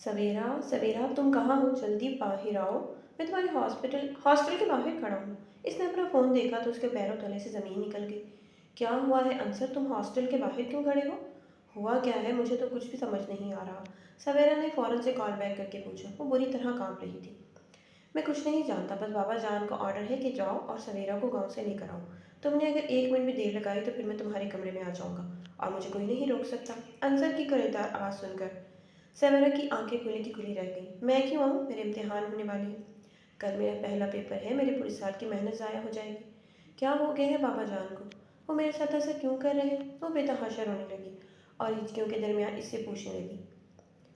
सवेरा सवेरा, तुम कहाँ हो? जल्दी बाहर आओ। मैं तुम्हारे हॉस्टल के बाहर खड़ा हूँ। इसने अपना फ़ोन देखा तो उसके पैरों तले से ज़मीन निकल गई। क्या हुआ है अंसर? तुम हॉस्टल के बाहर क्यों खड़े हो? हुआ क्या है? मुझे तो कुछ भी समझ नहीं आ रहा। सवेरा ने फ़ौरन से कॉल बैक करके पूछा। वो बुरी तरह कांप रही थी। मैं कुछ नहीं जानता, बस बाबा जान का ऑर्डर है कि जाओ और सवेरा को गांव से लेकर आओ। तुमने अगर 1 मिनट भी देर लगाई तो फिर मैं तुम्हारे कमरे में आ जाऊंगा और मुझे कोई नहीं रोक सकता। अंसर की करेदार आवाज़ सुनकर सवेरा की आंखें खुली की खुली रह गईं। मैं क्यों आऊँ? मेरे इम्तिहान होने वाले हैं। कल मेरा पहला पेपर है, मेरे पूरे साल की मेहनत ज़ाया हो जाएगी। क्या हो गया है बाबा जान को? वो मेरे साथ ऐसा क्यों कर रहे हैं? वो बेतहाशा रोने लगी और हिचकियों के दरमियान इससे पूछने लगी।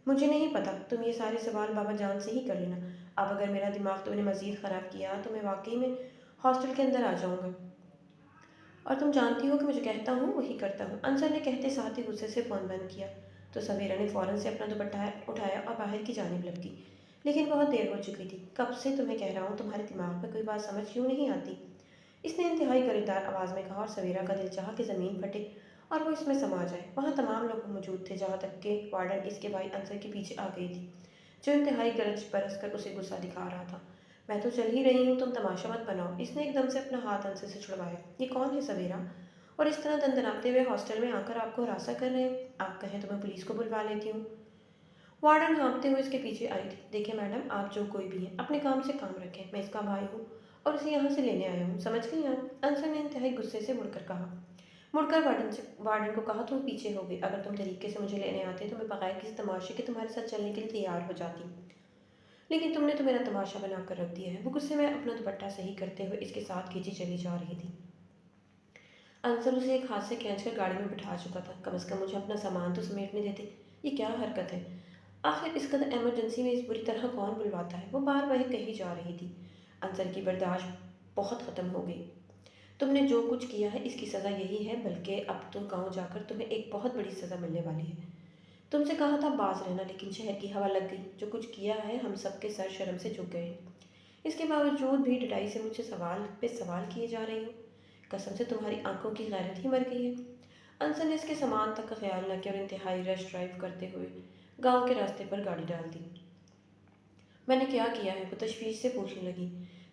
मुझे नहीं पता, तुम ये सारे सवाल बाबा जान से ही कर लेना। अब अगर मेरा दिमाग तुमने मज़ीद ख़राब किया तो मैं वाकई में हॉस्टल के अंदर आ जाऊँगा। और तुम जानती हो कि मुझे कहता हूँ वही करता हूँ। अंसर ने कहते साथ ही गुस्से से फ़ोन बंद किया। तो सवेरा ने फ़ौरन से अपना दुपट्टा उठाया और बाहर की जानिब लपकी। लेकिन बहुत देर हो चुकी थी। कब से तुम्हें कह रहा हूँ, तुम्हारे दिमाग में कोई बात समझ क्यों नहीं आती? इसने इंतहाई करीदार आवाज़ में कहा और सवेरा का दिल चाहा कि ज़मीन फटे और वो इसमें समा जाए। वहाँ तमाम लोग मौजूद थे, जहाँ तक कि वार्डन इसके भाई अंसर के पीछे आ गई थी, जो इंतहाई गरज बरस कर उसे गुस्सा दिखा रहा था। मैं तो चल ही रही हूँ, तुम तमाशा मत बनाओ। इसने एकदम से अपना हाथ अंसर से छुड़वाया। ये कौन है सवेरा? और इस तरह दंदनाते हुए हॉस्टल में आकर आपको हरासा कर रहे हैं? आप कहें तो मैं पुलिस को बुलवा लेती हूँ। वार्डन हाँफते हुए इसके पीछे आई थी। देखिए मैडम, आप जो कोई भी हैं, अपने काम से काम रखें। मैं इसका भाई हूँ और उसे यहाँ से लेने आया हूँ, समझ गई आप? अंसर ने इंतहाई गुस्से से मुड़कर कहा। मुड़कर वार्डन को कहा, तुम पीछे हो गई। अगर तुम तरीके से मुझे लेने आते तो मैं बगैर किसी तमाशे के तुम्हारे साथ चलने के लिए तैयार हो जाती, लेकिन तुमने तो मेरा तमाशा बनाकर रख दिया है। वो गुस्से में अपना दुपट्टा सही करते हुए इसके साथ खींची चली जा रही थी। अंसर उसे एक हाथ से खींचकर गाड़ी में बिठा चुका था। कम से कम मुझे अपना सामान तो समेटने देते। ये क्या हरकत है? आखिर इस कदर इमरजेंसी में इस बुरी तरह कौन बुलवाता है? वो बार बार कही जा रही थी। अंसर की बर्दाश्त बहुत ख़त्म हो गई। तुमने जो कुछ किया है इसकी सज़ा यही है, बल्कि अब तो गांव जाकर तुम्हें एक बहुत बड़ी सज़ा मिलने वाली है। तुमसे कहा था बाज रहना, लेकिन शहर की हवा लग गई। जो कुछ किया है हम सबके सर शर्म से झुक गए हैं। इसके बावजूद भी ढिठाई से मुझसे सवाल पे सवाल किए जा रही हो। कसम से तुम्हारी आंखों की गैरत ही मर गई है। अंसर ने इसके सामान तक का ख्याल न किया और इंतहाई रश ड्राइव करते हुए गांव के रास्ते पर गाड़ी डाल दी। मैंने क्या किया है? वो तशवीश से पूछने लगी।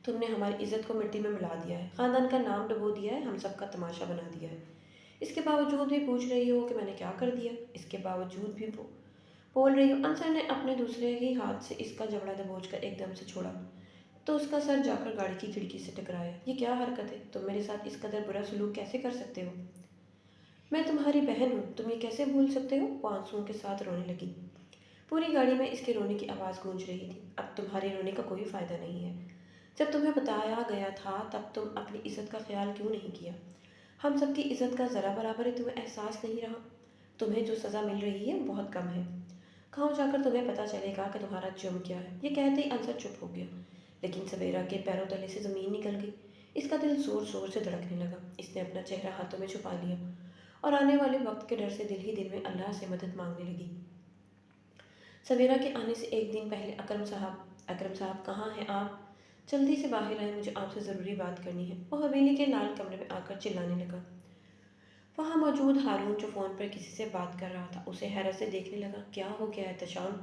तुमने हमारी इज्जत को मिट्टी में मिला दिया है, खानदान का नाम डुबो दिया है, हम सबका तमाशा बना दिया है। इसके बावजूद भी पूछ रही हो कि मैंने क्या कर दिया? इसके बावजूद भी बोल रही हो? अंसर ने अपने दूसरे ही हाथ से इसका जबड़ा दबोचकर एकदम से छोड़ा तो उसका सर जाकर गाड़ी की खिड़की से टकराया। ये क्या हरकत है? तुम मेरे साथ इस कदर बुरा सलूक कैसे कर सकते हो? मैं तुम्हारी बहन हूँ, तुम ये कैसे भूल सकते हो? वो आंसुओं के साथ रोने लगी। पूरी गाड़ी में इसके रोने की आवाज़ गूंज रही थी। अब तुम्हारे रोने का कोई फ़ायदा नहीं है। जब तुम्हें बताया गया था तब तुम अपनी इज्जत का ख्याल क्यों नहीं किया? हम सबकी इज्जत का ज़रा बराबर है तुम्हें एहसास नहीं रहा? तुम्हें जो सज़ा मिल रही है बहुत कम है। गाँव जाकर तुम्हें पता चलेगा कि तुम्हारा जुर्म क्या है। ये कहते ही अंसर चुप हो गया, लेकिन सवेरा के पैरों तले से ज़मीन निकल गई। इसका दिल ज़ोर ज़ोर से धड़कने लगा। इसने अपना चेहरा हाथों में छुपा लिया और आने वाले वक्त के डर से दिल ही दिल में अल्लाह से मदद मांगने लगी। सवेरा के आने से एक दिन पहले अकरम साहब कहाँ हैं आप? जल्दी से बाहर आए, मुझे आपसे ज़रूरी बात करनी है। वो हवेली के लाल कमरे में आकर चिल्लाने लगा। वहाँ मौजूद हारून, जो फ़ोन पर किसी से बात कर रहा था, उसे हैरत से देखने लगा। क्या हो गया है तशान?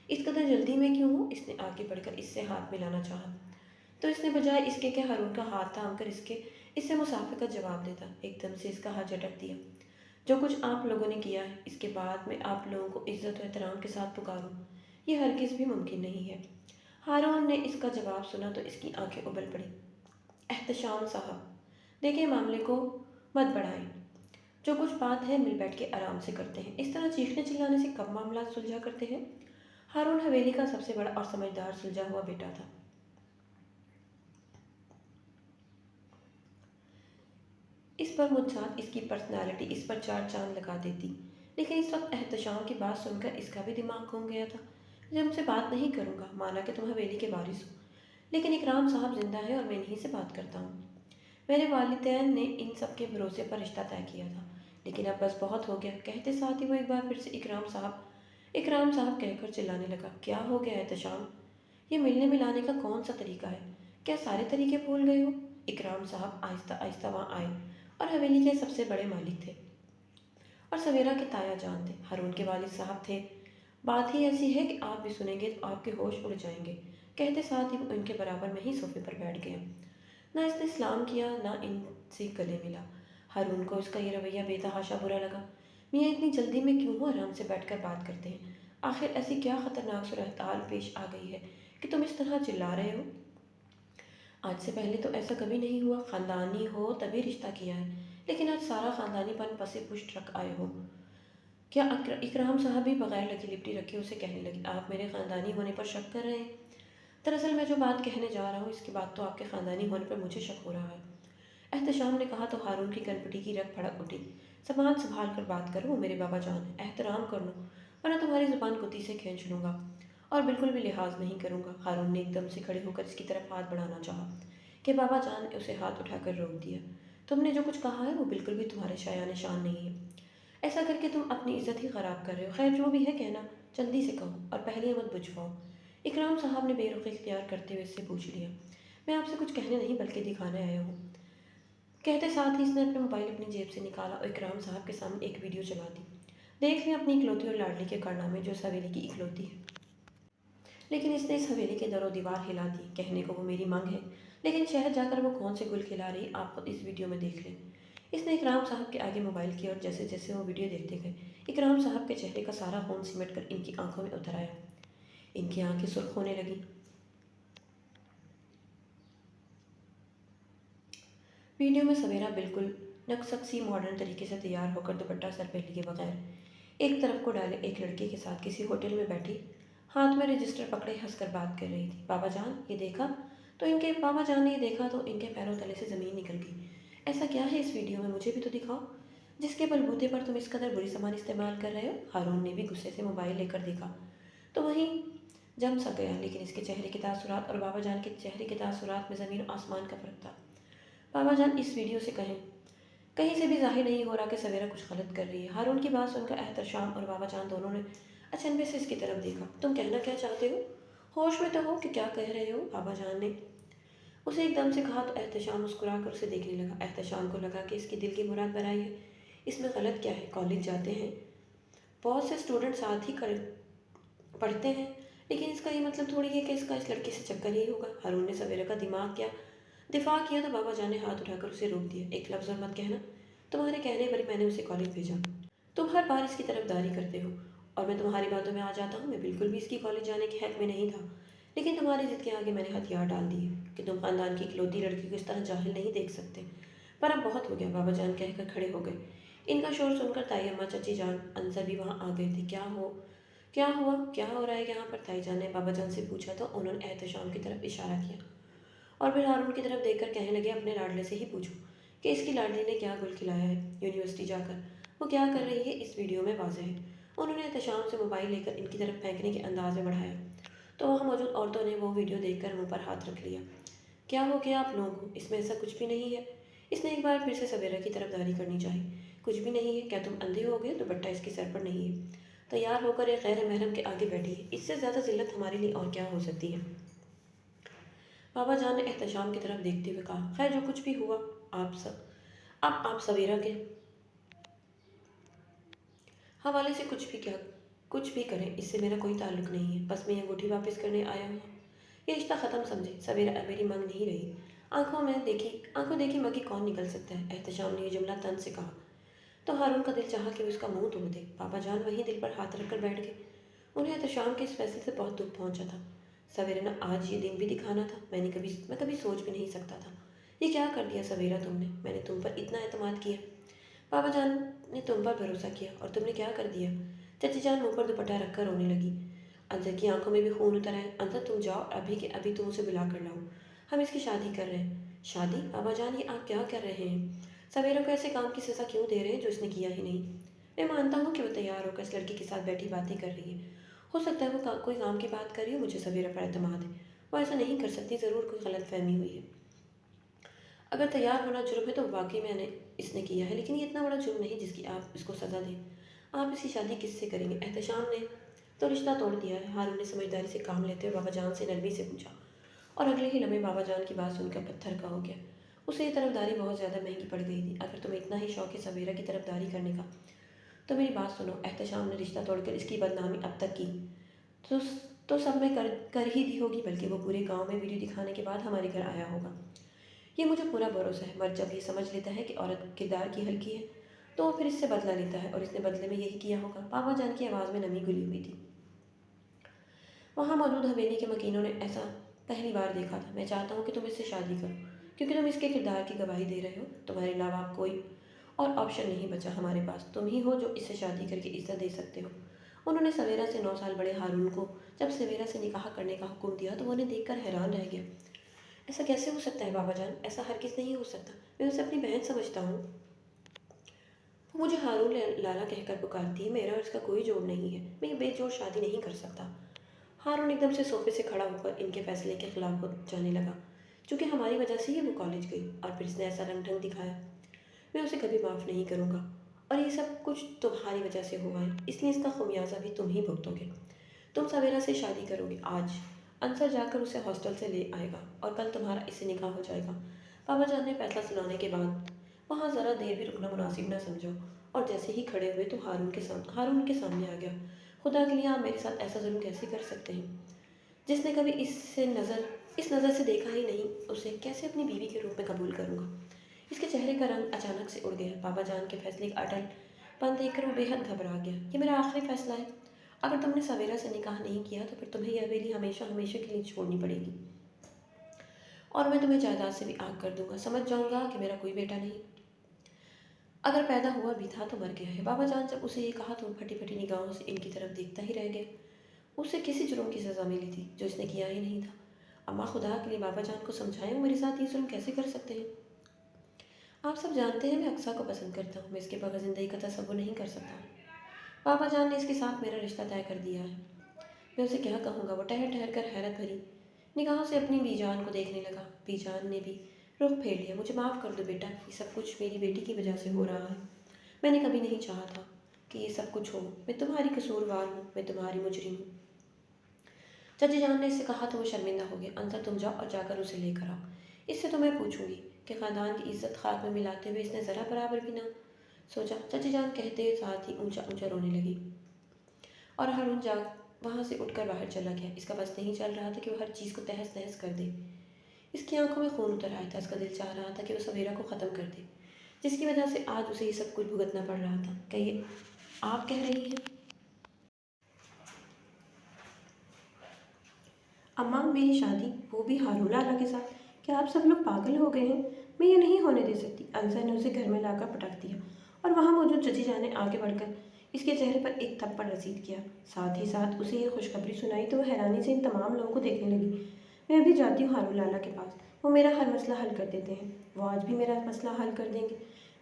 इस कदर जल्दी में क्यों हो? इसने आगे बढ़कर इससे हाथ मिलाना चाहा, तो इसने बजाय इसके कि हारून का हाथ थाम कर इससे मुसाफे का जवाब देता, एकदम से इसका हाथ झटक दिया। जो कुछ आप लोगों ने किया है, इसके बाद मैं आप लोगों को इज्जत और एहतराम के साथ पुकारूं, ये हरगिज़ भी मुमकिन नहीं है। हारून ने इसका जवाब सुना तो इसकी आंखें उबल पड़ी। एहतशाम साहब, देखिए मामले को मत बढ़ाएं। जो कुछ बात है मिल बैठ के आराम से करते हैं। इस तरह चीखने चिल्लाने से कब मामला सुलझा करते हैं? हारून हवेली का सबसे बड़ा और समझदार सुलझा हुआ बेटा था। इस पर मुझसात इसकी पर्सनालिटी इस पर चार चांद लगा देती, लेकिन इस वक्त एहतशाम की बात सुनकर इसका भी दिमाग घूम गया था। मैं तुमसे बात नहीं करूँगा, माना कि तुम हवेली के वारिस हो, लेकिन इकराम साहब जिंदा है और मैं इन्हीं से बात करता हूँ। मेरे वालिदैन ने इन सब के भरोसे पर रिश्ता तय किया था, लेकिन अब बस बहुत हो गया। कहते साथ ही वो एक बार फिर से इकराम साहब कहकर चिल्लाने लगा। क्या हो गया है तशाम? ये मिलने मिलाने का कौन सा तरीका है? क्या सारे तरीके भूल गए हो? इकराम साहब आहिस्ता आहिस्ता वहाँ आए और हवेली के सबसे बड़े मालिक थे और सवेरा के ताया जान थे। हारून के वालिद साहब थे। بات ہی ایسی ہے کہ آپ بھی سنیں گے تو آپ کے ہوش اڑ جائیں گے، کہتے ساتھ ہی وہ ان کے برابر میں ہی صوفے پر بیٹھ گیا۔ نہ اس نے سلام کیا نہ ان سے گلے ملا۔ ہارون کو اس کا یہ رویہ بے تحاشا برا لگا۔ میاں اتنی جلدی میں کیوں ہو آرام سے بیٹھ کر بات کرتے ہیں؟ آخر ایسی کیا خطرناک صورتحال پیش آ گئی ہے کہ تم اس طرح چلا رہے ہو؟ آج سے پہلے تو ایسا کبھی نہیں ہوا، خاندانی ہو تبھی رشتہ کیا ہے، لیکن آج سارا خاندانی پن پسے پشت رکھ آئے ہو۔ کیا اکرام صاحب بھی بغیر لکی لپٹی رکھے اسے کہنے لگے، آپ میرے خاندانی ہونے پر شک کر رہے ہیں؟ دراصل میں جو بات کہنے جا رہا ہوں اس کے بعد تو آپ کے خاندانی ہونے پر مجھے شک ہو رہا ہے، احتشام نے کہا تو ہارون کی کنپٹی کی رگ پھڑک اٹھی۔ زبان سنبھال کر بات کرو، وہ میرے بابا جان ہیں، احترام کر لو، ورنہ تمہاری زبان کتی سے کھینچ لوں گا، اور بالکل بھی لحاظ نہیں کروں گا۔ ہارون نے ایک دم سے کھڑے ہو کر اس کی طرف ہاتھ بڑھانا چاہا کہ بابا جان نے اسے ہاتھ اٹھا کر روک دیا۔ تم نے جو کچھ کہا ہے وہ بالکل بھی تمہارے شایان شان نہیں ہے، ایسا کر کے تم اپنی عزت ہی خراب کر رہے ہو۔ خیر جو بھی ہے کہنا جلدی سے کہو اور پہلے مت بجھواؤ۔ اکرام صاحب نے بے رخی اختیار کرتے ہوئے اس سے پوچھ لیا۔ میں آپ سے کچھ کہنے نہیں بلکہ دکھانے آیا ہوں، کہتے ساتھ ہی اس نے اپنا موبائل اپنی جیب سے نکالا اور اکرام صاحب کے سامنے ایک ویڈیو چلا دی۔ دیکھ لیں اپنی اکلوتی اور لاڈلی کے کارنامے، جو اس حویلی کی اکلوتی ہے، لیکن اس نے اس حویلی کے در و دیوار ہلا دی۔ کہنے کو وہ میری منگ ہے، لیکن شہر جا کر وہ کون سے گل کھلا رہی آپ خود اس ویڈیو میں دیکھ لیں۔ اس نے اکرام صاحب کے آگے موبائل کیا اور جیسے جیسے وہ ویڈیو دیکھتے گئے، اکرام صاحب کے چہرے کا سارا خون سمٹ کر ان کی آنکھوں میں اتر آیا۔ ان کی آنکھیں سرخ ہونے لگیں۔ ویڈیو میں سویرا بالکل نکسک سی ماڈرن طریقے سے تیار ہو کر دوپٹہ سر پہ لیے بغیر ایک طرف کو ڈالے ایک لڑکے کے ساتھ کسی ہوٹل میں بیٹھی، ہاتھ میں رجسٹر پکڑے ہنس کر بات کر رہی تھی۔ بابا جان یہ دیکھا تو ان کے بابا جان نے یہ دیکھا تو ان کے پیروں تلے سے زمین نکل گئی۔ ایسا کیا ہے اس ویڈیو میں؟ مجھے بھی تو دکھاؤ، جس کے بلبوتے پر تم اس قدر بری زبان استعمال کر رہے ہو۔ ہارون نے بھی غصے سے موبائل لے کر دیکھا تو وہیں جم سا گیا، لیکن اس کے چہرے کے تاثرات اور بابا جان کے چہرے کے تاثرات میں زمین و آسمان کا فرق تھا۔ بابا جان اس ویڈیو سے کہیں سے بھی ظاہر نہیں ہو رہا کہ سویرا کچھ غلط کر رہی ہے۔ ہارون کی بات سن کر احتشام اور بابا جان دونوں نے اچنبے سے اس کی طرف دیکھا۔ تم کہنا کیا چاہتے ہو؟ ہوش میں تو ہو کہ کیا کہہ رہے ہو؟ بابا جان نے اسے ایک دم سے کہا تو احتشام مسکرا کر اسے دیکھنے لگا۔ احتشام کو لگا کہ اس کی دل کی مراد برائی ہے۔ اس میں غلط کیا ہے؟ کالج جاتے ہیں، بہت سے اسٹوڈنٹ ساتھ ہی پڑھتے ہیں، لیکن اس کا یہ مطلب تھوڑی ہے کہ اس کا اس لڑکی سے چکر ہی ہوگا۔ ہارون نے سویرا کا دفاع کیا تو بابا جان نے ہاتھ اٹھا کر اسے روک دیا۔ ایک لفظ اور مت کہنا، تمہارے کہنے پر میں نے اسے کالج بھیجا۔ تم ہر بار اس کی طرف داری کرتے ہو اور میں تمہاری باتوں میں آ جاتا ہوں۔ میں بالکل بھی اس کی کالج جانے کے حق میں نہیں تھا، لیکن تمہاری ضد کے آگے میں نے ہتھیار ڈال دیے کہ تم خاندان کی اکلوتی لڑکی کو اس طرح جاہل نہیں دیکھ سکتے۔ پر اب بہت ہو گیا، بابا جان کہہ کر کھڑے ہو گئے۔ ان کا شور سن کر تائی اماں چچی جان انصر بھی وہاں آ گئے تھے۔ کیا ہوا؟ کیا ہو رہا ہے یہاں پر؟ تائی جان نے بابا جان سے پوچھا تو انہوں نے احتشام کی طرف اشارہ کیا اور پھر ہارون کی طرف دیکھ کر کہنے لگے، اپنے لاڈلے سے ہی پوچھو کہ اس کی لاڈلی نے کیا گل کھلایا ہے یونیورسٹی جا کر، وہ کیا کر رہی ہے اس ویڈیو میں واضح ہے۔ انہوں نے احتشام سے موبائل لے کر ان کی طرف پھینکنے کے انداز میں بڑھایا تو وہاں موجود عورتوں نے وہ ویڈیو دیکھ کر منہ پر ہاتھ رکھ لیا۔ کیا ہو گیا آپ لوگوں کو؟ اس میں ایسا کچھ بھی نہیں ہے۔ اس نے ایک بار پھر سے سویرا کی طرف داری کرنی چاہی۔ کچھ بھی نہیں ہے؟ کیا تم اندھے ہو گئے؟ دوپٹہ اس کے سر پر نہیں ہے، تیار ہو کر ایک غیر محرم کے آگے بیٹھی ہے، اس سے زیادہ ذلت ہمارے لیے اور کیا ہو سکتی ہے؟ بابا جان نے احتشام کی طرف دیکھتے ہوئے کہا، خیر جو کچھ بھی ہوا اب آپ سویرا کے حوالے سے کچھ بھی کریں، اس سے میرا کوئی تعلق نہیں ہے۔ بس میں یہ انگوٹھی واپس کرنے آیا ہوں، یہ رشتہ ختم سمجھے۔ سویرا اب میری منگ نہیں رہی۔ آنکھوں دیکھی مگی کون نکل سکتا ہے؟ احتشام نے یہ جملہ طنز سے کہا تو ہارون کا دل چاہا کہ وہ اس کا منہ توڑ دے۔ بابا جان وہیں دل پر ہاتھ رکھ کر بیٹھ گئے۔ انہیں احتشام کے اس فیصلے سے بہت دکھ پہنچا تھا۔ سویرا نے آج یہ دن بھی دکھانا تھا، میں کبھی سوچ بھی نہیں سکتا تھا۔ یہ کیا کر دیا سویرا تم نے؟ میں نے تم پر اتنا اعتماد کیا، بابا جان نے تم پر بھروسہ کیا اور تم نے کیا کر دیا؟ چچی جان منہ پر دوپٹہ رکھ کر رونے لگی۔ انصر کی آنکھوں میں بھی خون اتر آیا۔ انصر تم جاؤ، ابھی کے ابھی تم اسے بلا کر لاؤ، ہم اس کی شادی کر رہے ہیں۔ شادی؟ بابا جان یہ آپ کیا کر رہے ہیں؟ سویرا کو ایسے کام کی سزا کیوں دے رہے ہیں جو اس نے کیا ہی نہیں؟ میں مانتا ہوں کہ وہ تیار ہو کر اس لڑکی کے ساتھ بیٹھی باتیں کر رہی ہے، ہو سکتا ہے وہ کوئی کام کی بات کر رہی ہو۔ مجھے سویرا پر اعتماد ہے، وہ ایسا نہیں کر سکتی، ضرور کوئی غلط فہمی ہوئی ہے۔ اگر تیار ہونا جرم ہے تو واقعی اس نے کیا ہے، لیکن یہ اتنا بڑا جرم نہیں جس کی آپ اس کو سزا دیں۔ آپ اس کی شادی کس سے کریں گے؟ احتشام نے تو رشتہ توڑ دیا ہے، ہارون نے سمجھداری سے کام لیتے ہوئے بابا جان سے نرمی سے پوچھا، اور اگلے ہی لمحے بابا جان کی بات سن کر پتھر کا ہو گیا۔ اسے یہ طرف داری بہت زیادہ مہنگی پڑ گئی تھی۔ اگر تمہیں اتنا ہی شوق ہے سویرا کی طرف داری کرنے کا तो मेरी बात सुनो, एहतशाम ने रिश्ता तोड़कर इसकी बदनामी अब तक की तो तो सब मैं कर कर ही दी होगी, बल्कि वो पूरे गांव में वीडियो दिखाने के बाद हमारे घर आया होगा। ये मुझे पूरा भरोसा है। मर्द जब ये समझ लेता है कि औरत किरदार की हल्की है तो वो फिर इससे बदला लेता है, और इसने बदले में यही किया होगा। पापा जान की आवाज़ में नमी घुली हुई थी। वहाँ मौजूद हवेली के मकीनों ने ऐसा पहली बार देखा था। मैं चाहता हूँ कि तुम इससे शादी करो, क्योंकि तुम इसके किरदार की गवाही दे रहे हो। तुम्हारे अलावा अब कोई और ऑप्शन नहीं बचा हमारे पास। तुम ही हो जो इससे शादी करके इज्जत दे सकते हो। उन्होंने सवेरा से 9 साल बड़े हारून को जब सवेरा से निकाह करने का हुक्म दिया तो वो उन्हें देखकर हैरान रह गया। ऐसा कैसे हो सकता है बाबा जान? ऐसा हरगिज़ नहीं हो सकता। मैं उसे अपनी बहन समझता हूँ। वो मुझे हारून लाला कहकर पुकारती है। मेरा और उसका कोई जोड़ नहीं है। मैं बेजोड़ शादी नहीं कर सकता। हारून एकदम से सोफे से खड़ा होकर इनके फैसले के खिलाफ हो जाने लगा। चूंकि हमारी वजह से ही वो कॉलेज गई और फिर इसने ऐसा रंग ढंग दिखाया, मैं उसे कभी माफ़ नहीं करूँगा। और ये सब कुछ तुम्हारी वजह से हुआ है, इसलिए इसका खमियाजा भी तुम ही भुगतोगे। तुम सवेरा से शादी करोगे आज। अंसर जाकर उसे हॉस्टल से ले आएगा और कल तुम्हारा इससे निकाह हो जाएगा। पापा जान ने फैसला सुनाने के बाद वहाँ ज़रा देर भी रुकना मुनासिब ना समझो, और जैसे ही खड़े हुए तो हारून के सामने आ गया। खुदा के लिए आप मेरे साथ ऐसा जुल्म कैसे कर सकते हैं? जिसने कभी इस नज़र से देखा ही नहीं, उसे कैसे अपनी बीवी के रूप में कबूल करूँगा? इसके चेहरे का रंग अचानक से उड़ गया। पापा जान के फैसले का अटलपन देखकर वो बेहद घबरा गया। ये मेरा आखिरी फैसला है। अगर तुमने सवेरा से निकाह नहीं किया तो फिर तुम्हें यह हवेली हमेशा हमेशा के लिए छोड़नी पड़ेगी, और मैं तुम्हें जायदाद से भी आग कर दूंगा। समझ जाऊंगा कि मेरा कोई बेटा नहीं, अगर पैदा हुआ भी था तो मर गया है। बाबा जान जब उसे ये कहा तो फटी फटी निगाहों से इनकी तरफ देखता ही रह गया। उसे किसी जुर्म की सज़ा मिली थी जो इसने किया ही नहीं था। अम्मा, खुदा के लिए बाबा जान को समझाएं, वो मेरे साथ ये जुल्म कैसे कर सकते हैं? आप सब जानते हैं मैं अक्सा को पसंद करता हूँ। मैं इसके बगैर ज़िंदगी का तसव्वुर नहीं कर सकता। बाबा जान ने इसके साथ मेरा रिश्ता तय कर दिया है। मैं उसे क्या कहूँगा? वो ठहर ठहर कर हैरत भरी निगाहों से अपनी बीजान को देखने लगा। बीजान ने भी रुख फेर लिया। मुझे माफ़ कर दो बेटा, ये सब कुछ मेरी बेटी की वजह से हो रहा है। मैंने कभी नहीं चाहा था कि ये सब कुछ हो। मैं तुम्हारी कसूरवार हूँ, मैं तुम्हारी मुजरिम हूँ। चाचा जान ने इससे कहा तो वो शर्मिंदा हो गया। अंतर तुम जाओ और जाकर उसे लेकर आओ। इससे तो मैं पूछूंगी कि ख़ानदान की इज्जत खाक में मिलाते हुए इसने ज़रा बराबर भी ना सोचा। चाचा जान कहते साथ ही ऊंचा ऊंचा रोने लगी और हारून जाग वहाँ से उठकर बाहर चला गया। इसका बस नहीं चल रहा था कि वो हर चीज़ को तहस नहस कर दे। इसकी आंखों में खून उतर आया था। इसका दिल चाह रहा था कि वो सवेरा को ख़त्म कर दे, जिसकी वजह से आज उसे ये सब कुछ भुगतना पड़ रहा था। कहिए, आप कह रही हैं? अम्मा, मेरी शादी, वो भी हारून लाला के साथ? क्या आप सब लोग पागल हो गए हैं? मैं ये नहीं होने दे सकती। अंसर ने उसे घर में लाकर पटक दिया और वहाँ मौजूद चची जान ने आगे बढ़कर इसके चेहरे पर एक थप्पड़ रसीद किया। साथ ही साथ उसे ये खुशखबरी सुनाई तो वह हैरानी से इन तमाम लोगों को देखने लगी। मैं अभी जाती हूँ हारून लाला के पास, वो मेरा हर मसला हल कर देते हैं। वो आज भी मेरा मसला हल कर देंगे।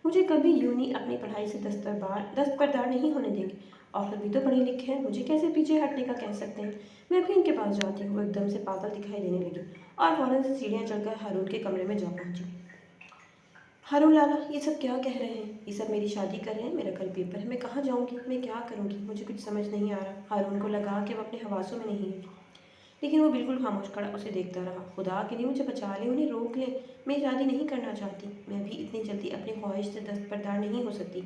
मुझे कभी यूं ही अपनी पढ़ाई से दस्तबरदार नहीं होने देंगे। औरत भी तो पढ़े लिखे हैं, मुझे कैसे पीछे हटने का कह सकते हैं? मैं भी इनके पास जाती हूँ। वो एकदम से पागल दिखाई देने लगी और फौरन से सीढ़ियाँ चढ़कर हारून के कमरे में जा पहुंची। हारून लाला, ये सब क्या कह रहे हैं? ये सब मेरी शादी कर रहे हैं। मेरा कल पेपर है, मैं कहाँ जाऊँगी? मैं क्या करूँगी? मुझे कुछ समझ नहीं आ रहा। हारून को लगा कि वो अपने हवासों में नहीं है, लेकिन वो बिल्कुल खामोश खड़ा उसे देखता रहा। खुदा के लिए मुझे बचा ले, उन्हें रोक ले। मैं शादी नहीं करना चाहती। मैं भी इतनी जल्दी अपनी ख्वाहिश से दस्तबरदार नहीं हो सकती।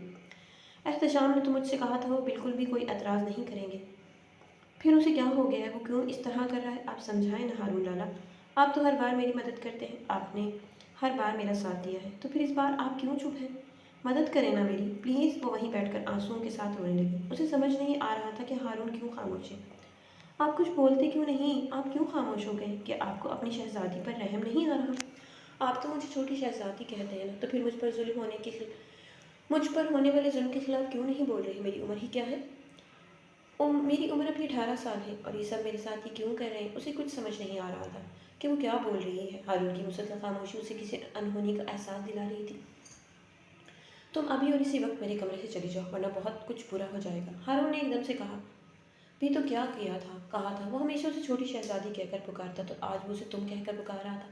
एहतशाम ने तो मुझसे कहा था वो बिल्कुल भी कोई एतराज़ नहीं करेंगे। फिर उसे क्या हो गया है? वो क्यों इस तरह कर रहा है? आप समझाएं ना हारून लाला। आप तो हर बार मेरी मदद करते हैं, आपने हर बार मेरा साथ दिया है, तो फिर इस बार आप क्यों चुप हैं? मदद करें ना मेरी, प्लीज़। वो वहीं बैठकर आंसुओं के साथ रोने लगी। उसे समझ नहीं आ रहा था कि हारून क्यों खामोश है। आप कुछ बोलते क्यों नहीं? आप क्यों खामोश हो गए? कि आपको अपनी शहजादी पर रहम नहीं आ रहा? आप तो मुझे छोटी शहजादी कहते हैं ना, तो फिर मुझ पर होने वाले जुल्म के खिलाफ क्यों नहीं बोल रही? मेरी उम्र ही क्या है? मेरी उम्र अभी 18 साल है, और ये सब मेरे साथ ये क्यों कर रहे हैं? उसे कुछ समझ नहीं आ रहा था कि वो क्या बोल रही है। हारून की मुसलसल खामोशी उसे किसी अनहोनी का एहसास दिला रही थी। तुम अभी और इसी वक्त मेरे कमरे से चली जाओ, वरना बहुत कुछ बुरा हो जाएगा, हारून ने एकदम से कहा। भी तो क्या किया था, कहा था। वो हमेशा उसे छोटी शहजादी कहकर पुकारता, तो आज वो उसे तुम कहकर पुकार रहा था।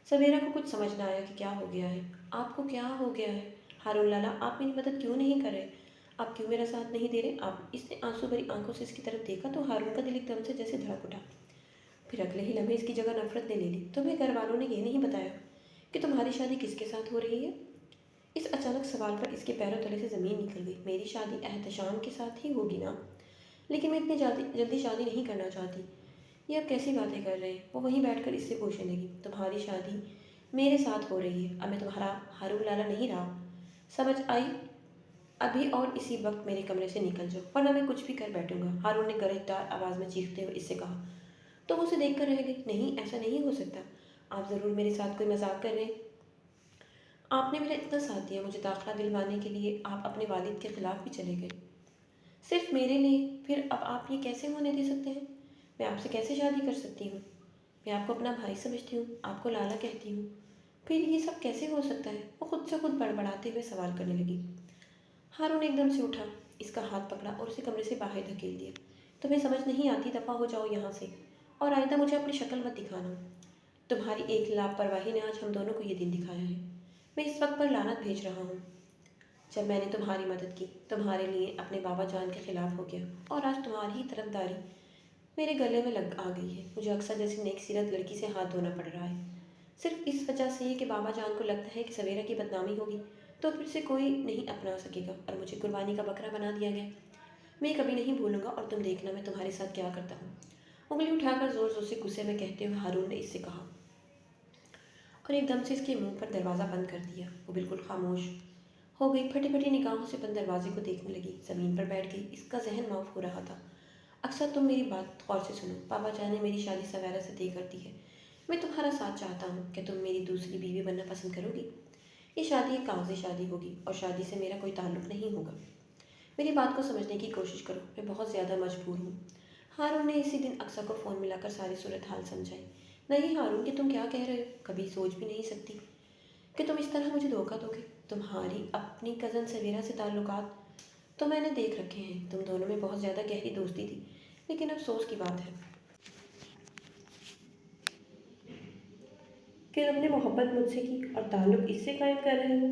सवेरा को कुछ समझ ना आया कि क्या हो गया है। आपको क्या हो गया है? हारून लाला, आप मेरी मदद क्यों नहीं कर रहे? आप क्यों मेरा साथ नहीं दे रहे? आप इसने आंसू भरी आंखों से इसकी तरफ देखा तो हारून का दिल एकदम से जैसे धड़क उठा। फिर अगले ही लम्हे इसकी जगह नफरत ने ले ली। तुम्हें घर वालों ने ये नहीं बताया कि तुम्हारी शादी किसके साथ हो रही है? इस अचानक सवाल पर इसके पैरों तले से ज़मीन निकल गई। मेरी शादी एहतशाम के साथ ही होगी ना? लेकिन मैं इतनी जल्दी जल्दी शादी नहीं करना चाहती। ये अब कैसी बातें कर रहे हैं? वो वहीं बैठकर इससे पूछने लगी। तुम्हारी शादी मेरे साथ हो रही है। अब मैं तुम्हारा हारून लाला नहीं रहा। समझ आई? अभी और इसी वक्त मेरे कमरे से निकल जाओ, वरना मैं कुछ भी कर बैठूंगा। हारून ने गरजदार आवाज़ में चीखते हुए इससे कहा। तो वो उसे देख कर रह गई। नहीं, ऐसा नहीं हो सकता। आप ज़रूर मेरे साथ कोई मजाक कर रहे हैं। आपने मेरा इतना साथ दिया, मुझे दाखिला दिलवाने के लिए आप अपने वालिद के खिलाफ भी चले गए, सिर्फ मेरे लिए। फिर अब आप ये कैसे होने दे सकते हैं? मैं आपसे कैसे शादी कर सकती हूँ? मैं आपको अपना भाई समझती हूँ, आपको लाला कहती हूँ। फिर ये सब कैसे हो सकता है? वो खुद से खुद बड़बड़ाते हुए सवाल करने लगी। हारून एकदम से उठा, इसका हाथ पकड़ा और उसे कमरे से बाहर धकेल दिया। तुम्हें समझ नहीं आती? दफ़ा हो जाओ यहाँ से, और आइंदा मुझे अपनी शक्ल मत दिखाना। तुम्हारी एक लापरवाही ने आज हम दोनों को ये दिन दिखाया है। मैं इस वक्त पर लानत भेज रहा हूँ। जब मैंने तुम्हारी मदद की, तुम्हारे लिए अपने बाबा जान के खिलाफ हो गया, और आज तुम्हारी ही तरफदारी मेरे गले में लग आ गई है। मुझे अक्सर जैसी नेक सीरत लड़की से हाथ धोना पड़ रहा है, सिर्फ इस वजह से कि बाबा जान को लगता है कि सवेरा की बदनामी होगी तो फिर से कोई नहीं अपना सकेगा, और मुझे कुर्बानी का बकरा बना दिया गया। मैं कभी नहीं भूलूंगा, और तुम देखना मैं तुम्हारे साथ क्या करता हूँ। उंगली उठाकर जोर जोर से गुस्से में कहते हुए हारून ने इससे कहा, और एकदम से इसके मुंह पर दरवाज़ा बंद कर दिया। वो बिल्कुल खामोश हो गई, फटी फटी निगाहों से बंद दरवाजे को देखने लगी। ज़मीन पर बैठ गई, इसका जहन माफ हो रहा था। अक्सर तुम मेरी बात गौर से सुनो। पापा जान ने मेरी शादी सवेरा से तय कर दी है। मैं तुम्हारा साथ चाहता हूँ। क्या तुम मेरी दूसरी बीवी बनना पसंद करोगी? ये शादी एक कागजी शादी होगी, और शादी से मेरा कोई ताल्लुक नहीं होगा। मेरी बात को समझने की कोशिश करो, मैं बहुत ज़्यादा मजबूर हूँ। हारून ने इसी दिन अक्सर को फ़ोन मिलाकर सारी सूरत हाल समझाई। नहीं हारून, कि तुम क्या कह रहे हो? कभी सोच भी नहीं सकती कि तुम इस तरह मुझे धोखा दोगे। तुम्हारी अपनी कज़न सवेरा से ताल्लुकात तो मैंने देख रखे हैं। तुम दोनों में बहुत ज़्यादा गहरी दोस्ती थी, लेकिन अफसोस की बात है कि तुमने मोहब्बत मुझसे की और ताल्लुक इससे कायम कर रहे हो।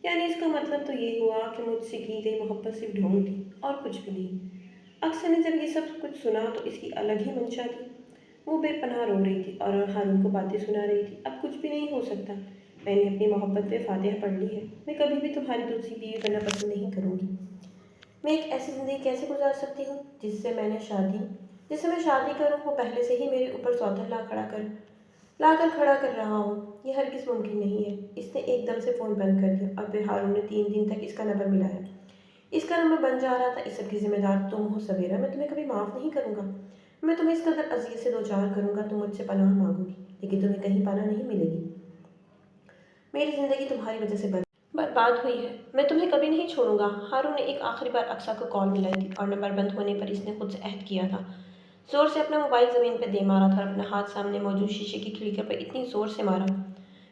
यानी इसका मतलब तो ये हुआ कि मुझसे की गई मोहब्बत सिर्फ ढोंग थी और कुछ भी नहीं। अक्सर ने जब ये सब कुछ सुना तो इसकी अलग ही मंशा थी। वो बेपनाह रो रही थी और हारून को बातें सुना रही थी। अब कुछ भी नहीं हो सकता। मैंने अपनी मोहब्बत पे फातिहा पढ़ ली है। मैं कभी भी तुम्हारी दूसरी बीवी बनना पसंद नहीं करूँगी। मैं एक ऐसी ज़िंदगी कैसे गुजार सकती हूँ जिससे मैं शादी करूँ, वो पहले से ही मेरे ऊपर सौतन लाकर खड़ा कर रहा हूँ। ये हरगिज़ मुमकिन नहीं है। इसने एकदम से फ़ोन बंद कर दिया, और फिर हारून ने 3 दिन तक इसका नंबर मिलाया। इसका नंबर बन जा रहा था। इस सब की जिम्मेदार तुम हो सवेरा। मैं तुम्हें कभी माफ़ नहीं करूँगा। मैं तुम्हें इस कदर अज़ियत से दो चार करूँगा, तुम मुझसे पनाह मांगोगी, लेकिन तुम्हें कहीं पनाह नहीं मिलेगी। मेरी ज़िंदगी तुम्हारी वजह से बर्बाद हुई है। मैं तुम्हें कभी नहीं छोड़ूंगा। हारून ने एक आखिरी बार अक्सा को कॉल मिलाई थी, और नंबर बंद होने पर इसने खुद से अहद किया था। जोर से अपना मोबाइल ज़मीन पर दे मारा था, और अपना हाथ सामने मौजूद शीशे की खिड़की पर इतनी ज़ोर से मारा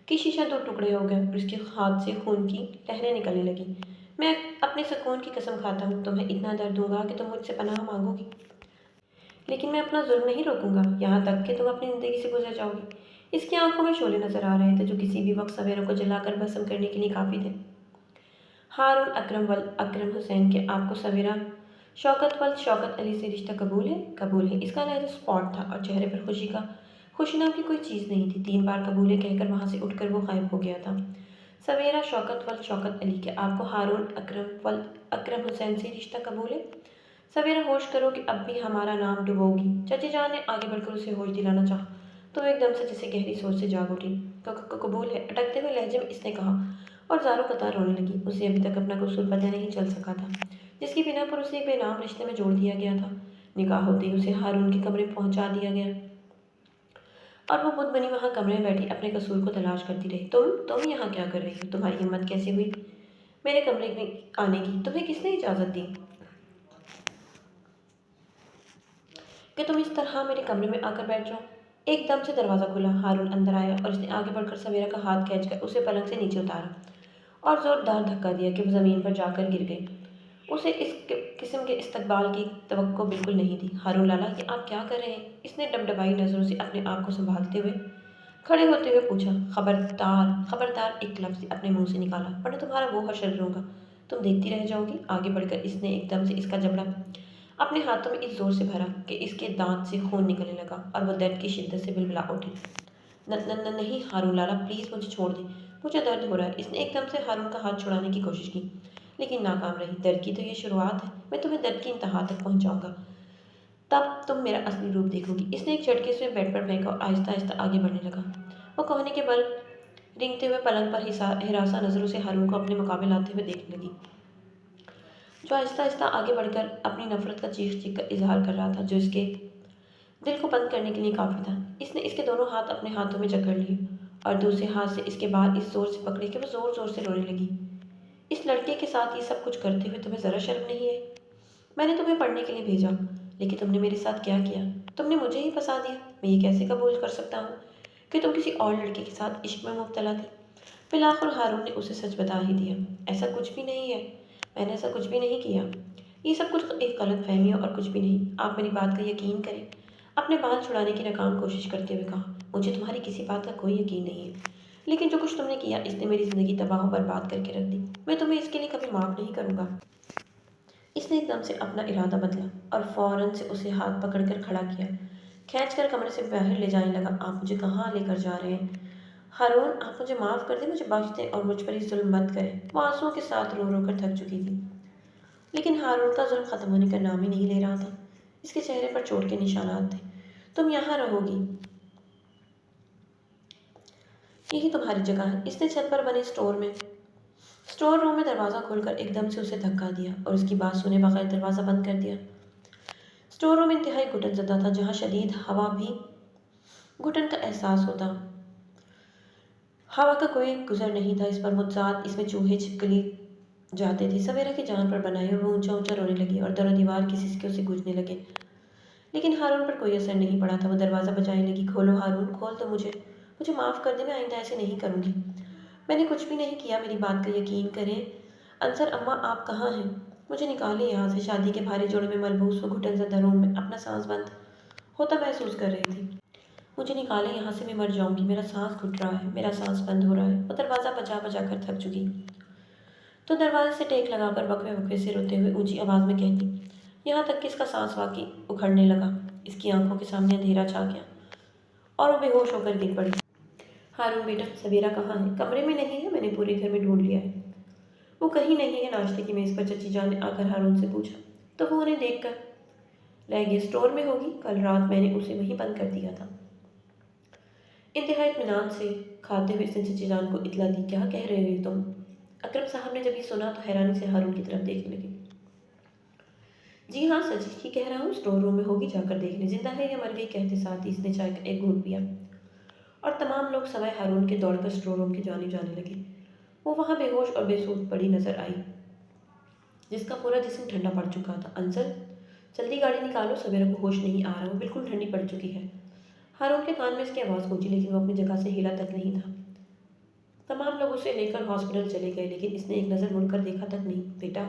कि शीशा 2 टुकड़े हो गए और उसके हाथ से खून की लहरें निकलने लगी। मैं अपने सुकून की कसम खाता हूँ, तुम्हें इतना दर्द दूंगा कि तुम मुझसे पनाह मांगोगी, लेकिन मैं अपना जुल्म नहीं रोकूंगा, यहाँ तक कि तुम अपनी ज़िंदगी से गुजर जाओगी। इसकी आंखों में शोले नजर आ रहे थे, जो किसी भी वक्त सवेरों को जलाकर भस्म करने के लिए काफ़ी थे। हारून अकरम वल अकरम हुसैन के आपको सवेरा शौकत वल शौकत अली से रिश्ता कबूल है? कबूल है। इसका लहजा स्पॉट था, और चेहरे पर खुशी नाम की कोई चीज़ नहीं थी। 3 बार कबूल है कहकर वहाँ से उठकर वो गायब हो गया था। सवेरा शौकत वल शौकत अली के आपको हारून अकरम वल अकरम हुसैन से रिश्ता कबूल है? सवेरा होश करो कि अब भी हमारा नाम डुबोगी। चाची जान ने आगे बढ़कर उसे होश दिलाना चाहा, तो एकदम से जैसे गहरी सोच से जाग उठी। कबूल है, अटकते हुए लहजे में इसने कहा, और ज़ारो कतार रोने लगी। उसे अभी तक अपना कसूर पता नहीं चल सका था, जिसकी बिना पर उसे एक बेनाम रिश्ते में जोड़ दिया गया था। निकाह होते ही उसे हारून के कमरे में पहुंचा दिया गया, और वो बुत बनी वहाँ कमरे में बैठी अपने कसूर को तलाश करती रही। तुम यहाँ क्या कर रही हो? तुम्हारी हिम्मत कैसे हुई मेरे कमरे में आने की? तुम्हें किसने इजाज़त दी कि तुम इस तरह मेरे कमरे में आकर बैठ जाओ? एकदम से दरवाज़ा खुला, हारून अंदर आया, और उसने आगे बढ़कर सवेरा का हाथ खींचकर उसे पलंग से नीचे उतारा और ज़ोरदार धक्का दिया कि वो ज़मीन पर जाकर गिर गई। उसे इस किस्म के इस्तकबाल की तवक्को बिल्कुल नहीं थी। हारून लाला, ये आप क्या कर रहे हैं? इसने डबडबाई नज़रों से अपने आप को संभालते हुए खड़े होते हुए पूछा। खबरदार खबरदार, एक लफ्ज़ अपने मुंह से निकाला, वरना तुम्हारा वो हशर लूँगा। तुम देखती रह जाओगी। आगे बढ़कर इसने एकदम से इसका जबड़ा अपने हाथों में इस जोर से भरा कि इसके दांत से खून निकलने लगा, और वह दर्द की शिद्दत से बिलबिला उठी। न न न नहीं हारून लाला, प्लीज़ मुझे छोड़ दें। مجھے درد ہو رہا ہے۔ اس نے ایک دم سے ہارون کا ہاتھ چھڑانے کی کوشش کی لیکن ناکام رہی۔ درد کی تو یہ شروعات ہے، میں تمہیں درد کی انتہا تک پہنچاؤں گا، تب تم میرا اصلی روپ دیکھو گی۔ اس نے ایک جھٹکے سے بیڈ پر پھینکا اور آہستہ آہستہ آگے بڑھنے لگا۔ وہ کوہنی کے بل رینگتے ہوئے پلنگ پر ہراساں نظروں سے ہارون کو اپنے مقابل لاتے ہوئے دیکھنے لگی، جو آہستہ آہستہ آگے بڑھ کر اپنی نفرت کا چیخ چیخ کر اظہار کر رہا تھا، جو اس کے دل کو بند کرنے کے لیے کافی تھا۔ اس نے اس کے دونوں ہاتھ اپنے ہاتھوں میں جکڑ لیے اور دوسرے ہاتھ سے اس کے بال اس زور سے پکڑے کہ وہ زور زور سے رونے لگی۔ اس لڑکے کے ساتھ یہ سب کچھ کرتے ہوئے تمہیں ذرا شرم نہیں ہے؟ میں نے تمہیں پڑھنے کے لیے بھیجا، لیکن تم نے میرے ساتھ کیا کیا؟ تم نے مجھے ہی پھنسا دیا۔ میں یہ کیسے قبول کر سکتا ہوں کہ تم کسی اور لڑکے کے ساتھ عشق میں مبتلا تھی؟ بالآخر ہارون نے اسے سچ بتا ہی دیا۔ ایسا کچھ بھی نہیں ہے، میں نے ایسا کچھ بھی نہیں کیا، یہ سب کچھ ایک غلط فہمی ہے اور کچھ بھی نہیں۔ آپ میری بات کا یقین کریں۔ اپنے بال چھڑانے کی ناکام کوشش کرتے ہوئے کہا، مجھے تمہاری کسی بات کا کوئی یقین نہیں ہے، لیکن جو کچھ تم نے کیا اس نے میری زندگی تباہ و برباد کر کے رکھ دی۔ میں تمہیں اس کے لیے کبھی معاف نہیں کروں گا۔ اس نے ایک دم سے اپنا ارادہ بدلا اور فوراً سے اسے ہاتھ پکڑ کر کھڑا کیا، کھینچ کر کمرے سے باہر لے جانے لگا۔ آپ مجھے کہاں لے کر جا رہے ہیں؟ ہارون، آپ مجھے معاف کر دیں، مجھے بخش دیں اور مجھ پر یہ ظلم مت کریں۔ وہ آنسوؤں کے ساتھ رو رو کر تھک چکی تھی، لیکن ہارون کا ظلم ختم ہونے کا نام ہی نہیں لے رہا تھا۔ اس کے چہرے پر چوٹ کے نشانات تھے۔ تم یہاں رہو گی، یہی تمہاری جگہ ہے۔ اس نے چھت پر بنے اسٹور روم میں دروازہ کھول کر ایک دم سے اسے دھکا دیا اور اس کی بات سنے بغیر دروازہ بند کر دیا۔ اسٹور روم انتہائی گھٹن زدہ تھا، جہاں شدید ہوا بھی گھٹن کا احساس ہوتا۔ ہوا کا کوئی گزر نہیں تھا اس پر متضاد، اس میں چوہے چھپکلی جاتے تھے۔ سویرا کی جان پر بنائی اور وہ اونچا اونچا رونے لگی اور در و دیوار کی سسکیوں سے گونجنے لگے، لیکن ہارون پر کوئی اثر نہیں پڑا تھا۔ وہ دروازہ بجانے لگی، کھولو ہارون، کھول دو مجھے معاف کر دیں، میں آئندہ ایسے نہیں کروں گی۔ میں نے کچھ بھی نہیں کیا، میری بات کا یقین کریں۔ انصر اماں، آپ کہاں ہیں؟ مجھے نکالیں یہاں سے۔ شادی کے بھاری جوڑے میں ملبوس وہ گھٹن زدہ روم میں اپنا سانس بند ہوتا محسوس کر رہی تھی۔ مجھے نکالیں یہاں سے، میں مر جاؤں گی، میرا سانس گھٹ رہا ہے، میرا سانس بند ہو رہا ہے۔ وہ دروازہ بجا بجا کر تھک چکی تو دروازے سے ٹیک لگا کر وقفے وقفے سے روتے ہوئے اونچی آواز میں کہتی، یہاں تک کہ اس کا سانس واقعی اکھڑنے لگا۔ اس کی آنکھوں کے سامنے اندھیرا چھا گیا اور وہ بے ہوش ہو کر گر پڑی۔ ہارون بیٹا، سویرا کہاں ہے؟ کمرے میں نہیں ہے، میں نے پورے گھر میں ڈھونڈ لیا ہے۔ وہ کہیں نہیں ہے۔ ناشتے کی میز پر چچی جان نے آ کر ہارون سے پوچھا تو وہ انہیں دیکھ کر رہ گئے۔ اسٹور میں ہوگی، کل رات میں نے اسے وہیں بند کر دیا تھا۔ انتہائی اطمینان سے کھاتے ہوئے اس نے چچی جان کو اطلاع دی، کیا کہہ رہے ہو تم؟ اکرم صاحب نے جب یہ سنا تو حیرانی سے ہارون کی طرف دیکھنے لگے۔ جی ہاں، سچ ہی کہہ رہا ہوں، اسٹور روم میں ہوگی، جا کر دیکھ لیں، زندہ ہے یا مر گئی۔ کہتے ساتھ ہی اس نے چائے کا ایک گھونٹ پیا اور تمام لوگ سوائے ہارون کے دوڑ کر اسٹور روم کی جانب جانے لگے۔ وہ وہاں بے ہوش اور بے سود پڑی نظر آئی، جس کا پورا جسم ٹھنڈا پڑ چکا تھا۔ انصر، جلدی گاڑی نکالو، سویرا کو ہوش نہیں آ رہا، وہ بالکل ٹھنڈی پڑ چکی ہے۔ ہارون کے کان میں اس کی آواز گونجی، لیکن وہ اپنی جگہ سے ہلا تک نہیں تھا۔ تمام لوگ اسے لے کر ہاسپٹل چلے گئے، لیکن اس نے ایک نظر مڑ کر دیکھا تک نہیں۔ بیٹا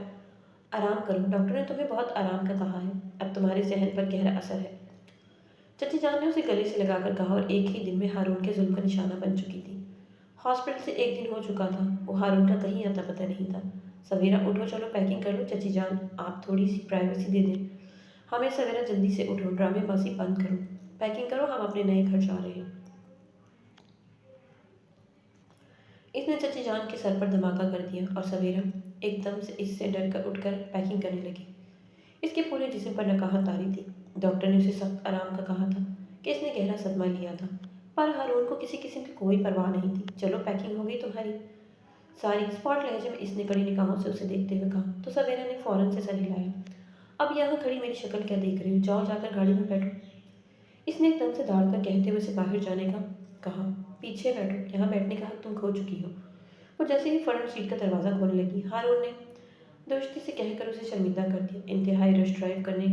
آرام کرو، ڈاکٹر نے تمہیں بہت آرام کا کہا ہے، اب تمہارے ذہن پر گہرا اثر ہے، چچی جان نے اسے گلے سے لگا کر کہا، اور ایک ہی دن میں ہارون کے ظلم کا نشانہ بن چکی تھی۔ ہاسپٹل سے ایک دن ہو چکا تھا، وہ ہارون کا کہیں اتا پتہ نہیں تھا۔ سویرا اٹھو، چلو پیکنگ کر لو۔ چچی جان، آپ تھوڑی سی پرائیویسی دے دیں ہمیں۔ سویرا جلدی سے اٹھو، ڈرامے بازی بند کرو، پیکنگ کرو، ہم اپنے نئے گھر جا رہے ہیں۔ اس نے چچی جان کے سر پر دھماکہ کر دیا اور سویرا ایک دم سے اس سے ڈر کر اٹھ کر پیکنگ کرنے لگی۔ اس کے پورے جسم پر نقاہت طاری تھی۔ ڈاکٹر نے اسے سخت آرام کا کہا تھا کہ اس نے گہرا صدمہ لیا تھا، پر ہارون کو کسی قسم کی کوئی پرواہ نہیں تھی۔ چلو پیکنگ ہو گئی تمہاری ساری؟ اسپاٹ لہجے میں اس نے کڑی نگاہوں سے اسے دیکھتے ہوئے کہا تو سویرا نے فوراً سے سر ہلایا۔ اب یہاں کھڑی میری شکل کیا دیکھ رہی ہو؟ جاؤ، جا کر گاڑی میں بیٹھو۔ اس نے ایک دم سے دوڑ کر کہتے ہوئے اسے باہر جانے کا کہا، پیچھے بیٹھو، یہاں بیٹھنے کا حق تم کھو چکی ہو۔ وہ جیسے ہی فرنٹ سیٹ کا دروازہ کھولنے لگی، ہارون نے دوستی سے کہہ کر اسے شرمندہ کر دیا۔ انتہائی رش ڈرائیو کرنے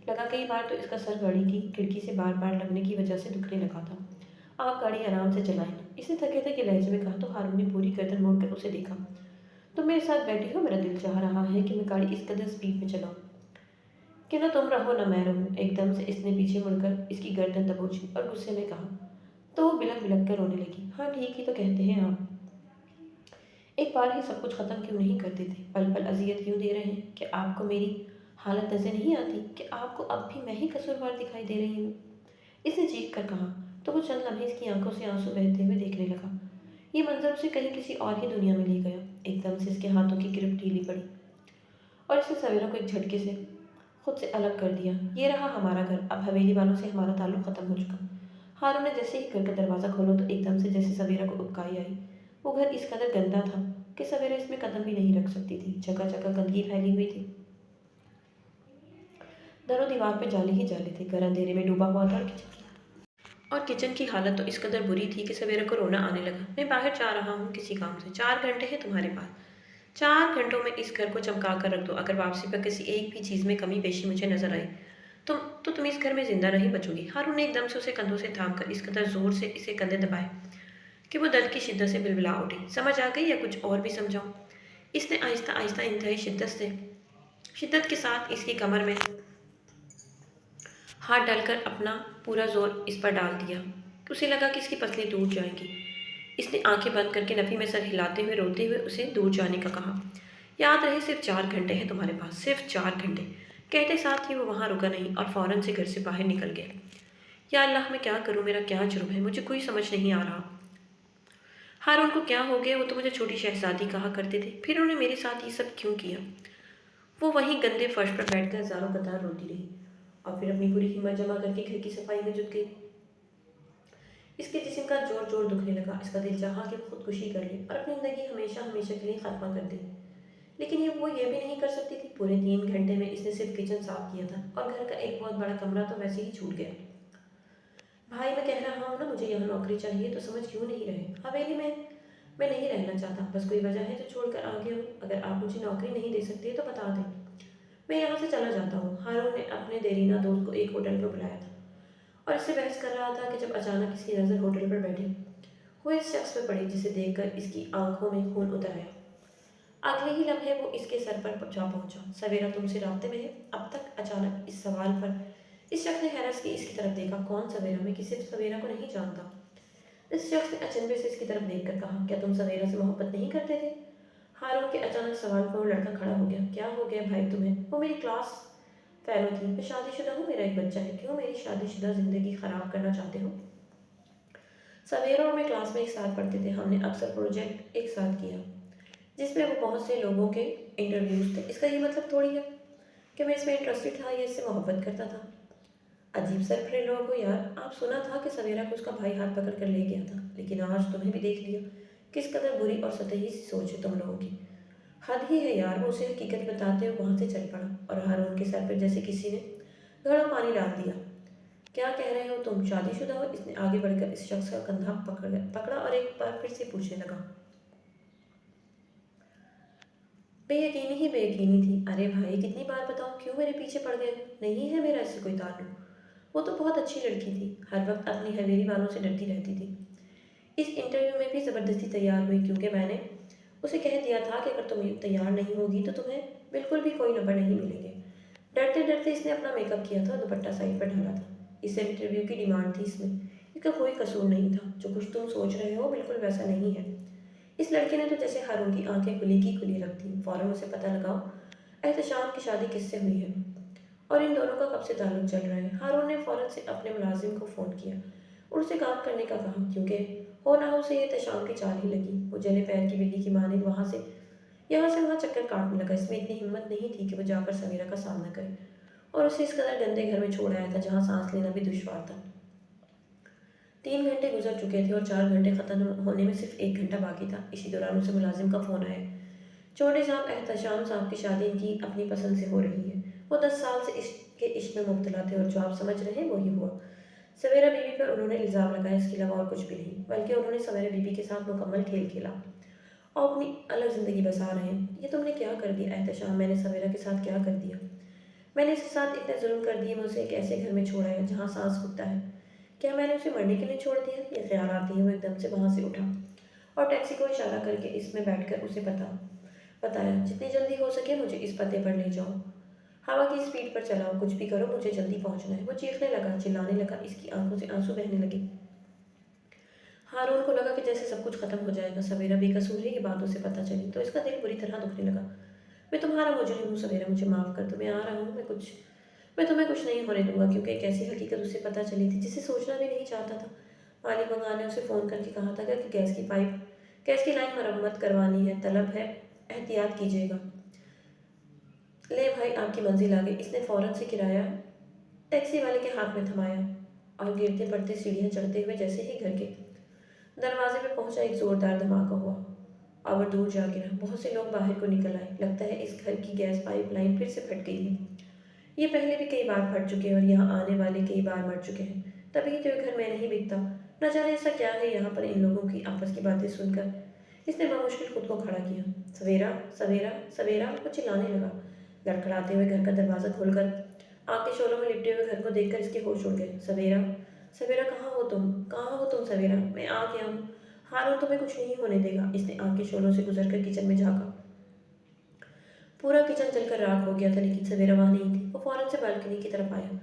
لگا، کئی بار تو اس کا سر گاڑی کی کھڑکی سے بار بار لگنے کی وجہ سے دکھنے لگا تھا۔ آپ گاڑی آرام سے چلائیں نا، اس نے تھکے تھکے لہجے میں کہا تو ہارون نے پوری گردن موڑ کر اسے دیکھا۔ تم میرے ساتھ بیٹھی ہو، میرا دل چاہ رہا ہے کہ میں گاڑی اس قدر سپیڈ میں چلاؤں کہ نہ تم رہو نہ میں رہوں۔ ایک دم سے اس نے پیچھے مڑ کر اس کی گردن دبوچی اور غصے میں کہا تو وہ بلک بلک کر رونے لگی۔ ہاں ٹھیک ہی تو کہتے ہیں آپ، ایک بار ہی سب کچھ ختم کیوں نہیں کر دیتے؟ پل پل اذیت کیوں دے رہے ہیں؟ کہ آپ کو میری حالت نظر نہیں آتی کہ آپ کو اب بھی میں ہی قصوروار دکھائی دے رہی ہوں؟ اس نے چیخ کر کہا تو وہ چند لمحے اس کی آنکھوں سے آنسو بہتے ہوئے دیکھنے لگا۔ یہ منظر اسے کہیں کسی اور ہی دنیا میں لے گیا۔ ایک دم سے اس کے ہاتھوں کی گرفت ڈھیلی پڑی اور اس نے سویرا کو ایک جھٹکے سے خود سے الگ کر دیا۔ یہ رہا ہمارا گھر، اب حویلی والوں سے ہمارا تعلق ختم ہو چکا۔ ہارون نے جیسے ہی گھر کا دروازہ کھولا تو ایک دم سے جیسے سویرا کو اکائی آئی۔ وہ گھر اس قدر گندا تھا کہ سویرا اس میں قدم بھی نہیں رکھ سکتی تھی۔ جگہ جگہ گندگی پھیلی ہوئی تھی، در و دیوار پہ جالے ہی جالے تھے۔ گھر اندھیرے میں ڈوبا ہوا تھا اور کچن کی حالت تو اس قدر بری تھی کہ سویرا کو رونا آنے لگا۔ میں باہر جا رہا ہوں کسی کام سے، 4 گھنٹے ہیں تمہارے پاس، 4 گھنٹوں میں اس گھر کو چمکا کر رکھ دو۔ اگر واپسی پر کسی ایک بھی چیز میں کمی بیشی مجھے نظر آئی تو تم اس گھر میں زندہ نہیں بچو گی۔ ہارون نے ایک دم سے اسے کندھوں سے تھام کر اس قدر زور سے اسے کندھے دبائے کہ وہ درد کی شدت سے بلبلا اٹھی۔ سمجھ آ گئی یا کچھ اور بھی سمجھاؤں؟ اس نے آہستہ آہستہ انتہائی شدت کے ساتھ اس کی کمر میں ہاتھ ڈال کر اپنا پورا زور اس پر ڈال دیا کہ اسے لگا کہ اس کی پسلیاں ٹوٹ جائیں گی۔ اس نے آنکھیں بند کر کے نفی میں سر ہلاتے ہوئے روتے ہوئے اسے دور جانے کا کہا۔ یاد رہے صرف 4 گھنٹے ہیں تمہارے پاس، صرف 4 گھنٹے۔ کہتے ساتھ ہی وہ وہاں رکا نہیں اور فوراً سے گھر سے باہر نکل گیا۔ یا اللہ میں کیا کروں، میرا کیا جرم ہے، مجھے کوئی سمجھ نہیں آ رہا۔ ہارون کو کیا ہو گیا؟ وہ تو مجھے چھوٹی شہزادی کہا کرتے تھے، پھر انہوں نے میرے ساتھ یہ سب کیوں کیا؟ وہ وہیں گندے فرش پر بیٹھ کر ہزاروں قطار روتی رہی اور پھر اپنی پوری ہمت جمع کر کے گھر کی صفائی میں جٹ گئی۔ اس کے جسم کا جوڑ جوڑ دکھنے لگا۔ اس کا دل چاہا کہ وہ خودکشی کر لے اور اپنی زندگی ہمیشہ ہمیشہ کے لیے ختمہ کر دے، لیکن وہ یہ بھی نہیں کر سکتی تھی۔ پورے 3 گھنٹے میں اس نے صرف کچن صاف کیا تھا اور گھر کا ایک بہت بڑا کمرہ تو ویسے ہی چھوٹ گیا۔ بھائی میں کہہ رہا ہوں نا مجھے یہاں نوکری چاہیے، تو سمجھ کیوں نہیں رہے؟ حویلی میں نہیں رہنا چاہتا، بس کوئی وجہ ہے جو چھوڑ کر آ گیا ہوں۔ اگر آپ مجھے نوکری نہیں دے سکتے تو بتا دیں، میں یہاں سے چلا جاتا ہوں۔ ہارون نے اپنے دیرینہ دوست کو ایک ہوٹل پہ بلایا تھا اور اس سے بحث کر رہا تھا کہ جب اچانک اس کی نظر ہوٹل پر بیٹھے ہوئے اس شخص پہ پڑی جسے دیکھ کر اس کی آنکھوں میں خون اتر آیا۔ اگلے ہی لمحے وہ اس کے سر پر جا پہنچا۔ سویرا تم سے رابطے میں ہے؟ اب تک اچانک اس سوال پر اس شخص نے حیرت سے اس کی طرف دیکھا۔ کون سویرا؟ میں کسی سویرا کو نہیں جانتا۔ اس شخص نے اچنبے سے اس کی طرف دیکھ کر کہا، کیا تم سویرا سے محبت نہیں کرتے تھے؟ ہارون کے اچانک سوال پر وہ لڑکا کھڑا ہو گیا۔ کیا ہو گیا بھائی تمہیں؟ وہ میری کلاس فیلو تھی، میں شادی شدہ ہوں، میرا ایک بچہ ہے۔ کیوں میری شادی شدہ زندگی خراب کرنا چاہتے ہو؟ سویرا اور میں کلاس میں ایک ساتھ پڑھتے تھے، ہم نے اکثر پروجیکٹ ایک ساتھ کیا جس میں وہ بہت سے لوگوں کے انٹرویوز تھے۔ اس کا یہ مطلب تھوڑی ہے کہ میں اس میں انٹرسٹڈ تھا یا اس سے محبت کرتا تھا۔ عجیب سرپھرے لوگ ہو یار۔ آپ سنا تھا کہ سویرا کو اس کا بھائی ہاتھ پکڑ کر لے گیا تھا، لیکن آج تمہیں بھی دیکھ لیا۔ کس قدر بری اور سطحی سی سوچ ہے تم لوگوں کی۔ حد ہی ہے یار۔ وہ اسے حقیقت بتاتے ہوئے وہاں سے چل پڑا اور ہارون کے سر پر جیسے کسی نے گھڑا پانی ڈال دیا۔ کیا کہہ رہے ہو تم؟ شادی شدہ ہو؟ اس نے آگے بڑھ کر اس شخص کا کندھا پکڑا اور ایک بار پھر سے پوچھنے لگا۔ بے یقینی ہی بے یقینی تھی۔ ارے بھائی کتنی بار بتاؤں، کیوں میرے پیچھے پڑ گئے؟ نہیں ہے میرا اس سے کوئی تعلق۔ وہ تو بہت اچھی لڑکی تھی، ہر وقت اپنی حویلی والوں سے ڈرتی رہتی تھی۔ اس انٹرویو میں بھی زبردستی تیار ہوئی کیونکہ میں نے اسے کہہ دیا تھا کہ اگر تم تیار نہیں ہوگی تو تمہیں بالکل بھی کوئی نمبر نہیں ملیں گے۔ ڈرتے ڈرتے اس نے اپنا میک اپ کیا تھا، دوپٹہ سائڈ پر ڈالا تھا۔ اس انٹرویو کی ڈیمانڈ تھی، اس میں اس کا کوئی قصور نہیں تھا۔ جو کچھ تم سوچ رہے ہو بالکل ویسا نہیں ہے۔ اس لڑکے نے تو جیسے ہارون کی آنکھیں کھلی کی کھلی رکھ دیں۔ فوراً اسے پتہ لگاؤ احتشام کی شادی کس سے ہوئی ہے اور ان دونوں کا کب سے تعلق چل رہا ہے۔ ہارون نے فوراً سے اپنے ملازم کو فون کیا اور اسے کام کرنے کا کہا، کیونکہ ہو نہ ہو اسے یہ احتشام کی چال ہی لگی۔ وہ جلے پیر کی بلی کی مانند یہاں سے وہاں چکر کاٹنے لگا۔ اس میں اتنی ہمت نہیں تھی کہ وہ جا کر سویرا کا سامنا کرے اور اسے اس قدر گندے گھر میں چھوڑ آیا تھا جہاں سانس لینا بھی دشوار تھا۔ 3 گھنٹے گزر چکے تھے اور 4 گھنٹے ختم ہونے میں صرف 1 گھنٹہ باقی تھا۔ اسی دوران اسے ملازم کا فون آیا، چھوٹے صاحب احتشام صاحب کی شادی ان کی اپنی پسند سے ہو رہی ہے۔ وہ 10 سال سے اس کے عشق میں مبتلا تھے اور جو آپ سمجھ رہے ہیں وہی ہوا۔ سویرا بی بی پر انہوں نے الزام لگایا، اس کے علاوہ اور کچھ بھی نہیں، بلکہ انہوں نے سویرا بی بی کے ساتھ مکمل کھیل کھیلا اور اپنی الگ زندگی بسا رہے ہیں۔ یہ تم نے کیا کر دیا احتشام؟ میں نے سویرا کے ساتھ کیا کر دیا؟ میں نے اس کے ساتھ اتنے ظلم کر دیے، میں اسے ایک ایسے گھر میں چھوڑا ہے جہاں سانس رکتا ہے۔ کیا میں نے اسے مرنے کے لیے چھوڑ دیا؟ یہ خیال آتے ہی وہ ایک دم سے وہاں سے اٹھا اور ٹیکسی کو اشارہ کر کے اس میں بیٹھ کر اسے بتایا، جتنی جلدی ہو سکے مجھے اس پتے پر لے جاؤ، ہوا کی اسپیڈ پر چلاؤ، کچھ بھی کرو مجھے جلدی پہنچنا ہے۔ وہ چیخنے لگا، چلانے لگا، اس کی آنکھوں سے آنسو بہنے لگے۔ ہارون کو لگا کہ جیسے سب کچھ ختم ہو جائے گا۔ سویرا بے قصور ہے، یہ بات اسے پتہ چلی تو اس کا دل بری طرح دکھنے لگا۔ میں تمہارا مجرم ہوں سویرا، مجھے معاف کر دو، میں آ رہا ہوں، میں تمہیں کچھ نہیں ہونے دوں گا، کیونکہ ایک ایسی حقیقت اسے پتہ چلی تھی جسے سوچنا بھی نہیں چاہتا تھا۔ مالی بنگا نے اسے فون کر کے کہا تھا کہ گیس کی پائپ गैस की लाइन मरम्मत करवानी है, तलब है, एहतियात कीजिएगा। ले भाई आपकी मंजिल आ गई। इसने फौरन से किराया टैक्सी वाले के हाथ में थमाया और गिरते पड़ते सीढ़ियां चढ़ते हुए जैसे ही घर के दरवाजे पे पहुंचा, एक जोरदार धमाका हुआ और दूर जा गिरा। बहुत से लोग बाहर को निकल आए। लगता है इस घर की गैस पाइपलाइन फिर से फट गई है। ये पहले भी कई बार फट चुके हैं और यहाँ आने वाले कई बार मर चुके हैं। तभी तो ये घर में नहीं बिकता। न जाने ऐसा क्या है यहाँ पर इन लोगों की आपस की बातें सुनकर। इसने बमुश्किल खुद को खड़ा किया। सवेरा, सवेरा, सवेरा, वो चिल्लाने लगा। लड़खड़ाते हुए घर का दरवाजा खोलकर आग के शोलों में लिपटे हुए घर को देखकर इसके होश उड़ गए। सवेरा, सवेरा, कहाँ हो तुम? कहाँ हो तुम सवेरा? मैं आ गया हूँ। हारून तुम्हें कुछ नहीं होने देगा। इसने आग के शोलों से गुजरकर किचन में झांका। पूरा किचन जलकर राख हो गया था, लेकिन सवेरा वहां नहीं थी। वो फौरन से बालकनी की तरफ आया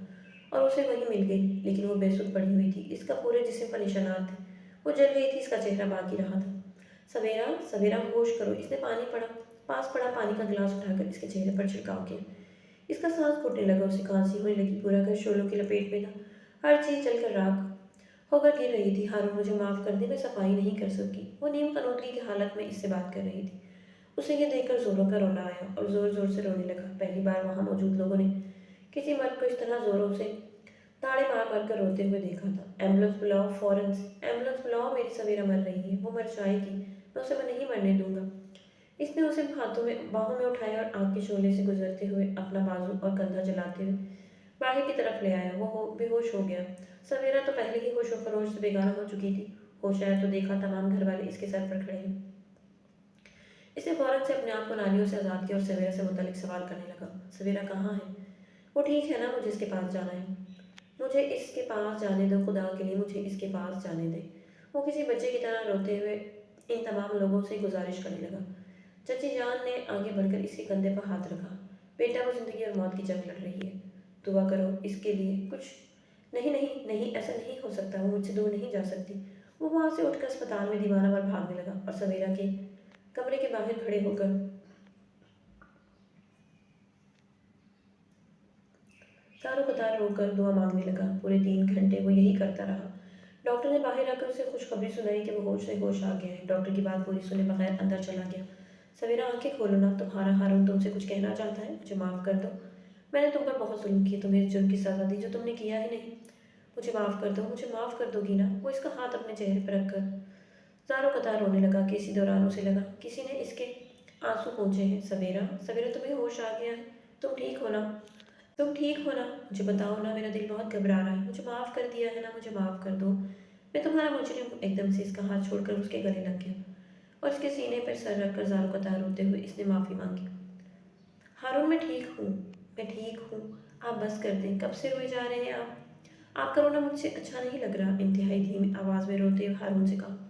और उसे वहीं मिल गई, लेकिन वो बेसुध पड़ी हुई थी। इसका पूरे जिस्म पर निशानात थे। वो जल गई थी, इसका चेहरा बाकी रहा था। सवेरा, सवेरा, होश करो। इसने पास पड़ा पानी का गिलास उठाकर इसके चेहरे पर छिड़काव किया। इसका सांस घुटने लगा, उसे खांसी होने लगी। पूरा घर शोलों की लपेट में था। हर चीज जलकर राख होकर गिर रही थी। हारून, मुझे माफ कर दे, मैं सफाई नहीं कर सकी। वो नीम कनौतगी की हालत में इससे बात कर रही थी। उसे ये देखकर जोरों का रोना आया और जोर जोर से रोने लगा। पहली बार वहां मौजूद लोगों ने किसी मर्द को इस तरह जोरों से ताड़े मार मार कर रोते हुए देखा था। एम्बुलेंस बुलाओ, फौरन से एम्बुलेंस बुलाओ, मेरी सवेरा मर रही है। वो मर जाएगी, मैं नहीं मरने दूंगा। इसने उसे बाहों में उठाया और आग के शोले से गुजरते हुए अपना बाजू और कंधा जलाते हुए बाहर की तरफ ले आया। बेहोश हो गया। सवेरा तो पहले ही होशो खरोश से बेगाना हो चुकी थी। होश आया तो देखा तमाम घर वाले इसके सर पर खड़े हैं। इसने फौरन से अपने आप को नालियों से आज़ाद किया और सवेरा से मुतालिक सवाल करने लगा। सवेरा कहाँ है? वो ठीक है ना? मुझे इसके पास जाना है। मुझे इसके पास जाने दो, खुदा के लिए मुझे इसके पास जाने दे। वो किसी बच्चे की तरह रोते हुए इन तमाम लोगों से गुजारिश करने लगा। चची जान ने आगे बढ़कर इसके कंधे पर हाथ रखा। बेटा, वो जिंदगी और मौत की जंग लड़ रही है। दुआ करो इसके लिए। कुछ नहीं, नहीं, नहीं, ऐसा नहीं हो सकता। वो मुझसे दूर नहीं जा सकती। वो वहां से उठकर अस्पताल में दीवाना पर भागने लगा और सवेरा के कमरे के बाहर खड़े होकर चारों कतार रोकर दुआ मांगने लगा। पूरे 3 घंटे वो यही करता रहा। डॉक्टर ने बाहर आकर उसे खुशखबरी सुनाई कि वो होश से होश आ गया है। डॉक्टर की बात पूरी सुने बगैर अंदर चला गया। सवेरा, आंखें खोलो ना। तुम्हारा हारून तुमसे कुछ कहना चाहता है। मुझे माफ कर दो। मैंने तुम पर बहुत जुल्म किया, तुम्हें इस जुर्म की सजा दी जो तुमने किया ही नहीं। मुझे माफ कर दो। मुझे माफ कर दोगी ना? वो इसका हाथ अपने चेहरे पर रखकर चारों कतार रोने लगा कि इसी दौरान उसे लगा किसी ने इसके आंसू पोंछे हैं। सवेरा, सवेरा, तुम्हें होश आ गया है? तुम ठीक हो ना? तुम ठीक हो ना? मुझे बताओ ना, मेरा दिल बहुत घबरा रहा है। मुझे माफ कर दिया है ना? मुझे माफ कर दो। मैं तुम्हारा मुजरिम हूँ। एकदम से इसका हाथ छोड़कर उसके गले लग गया और इसके सीने पर सर रखकर जारो कतार रोते हुए इसने माफी मांगी। हारून, मैं ठीक हूँ, मैं ठीक हूँ। आप बस कर दें। कब से रोए जा रहे हैं आपका रोना मुझसे अच्छा नहीं लग रहा। इंतहाई धीमी आवाज में रोते हुए हारून से कहा।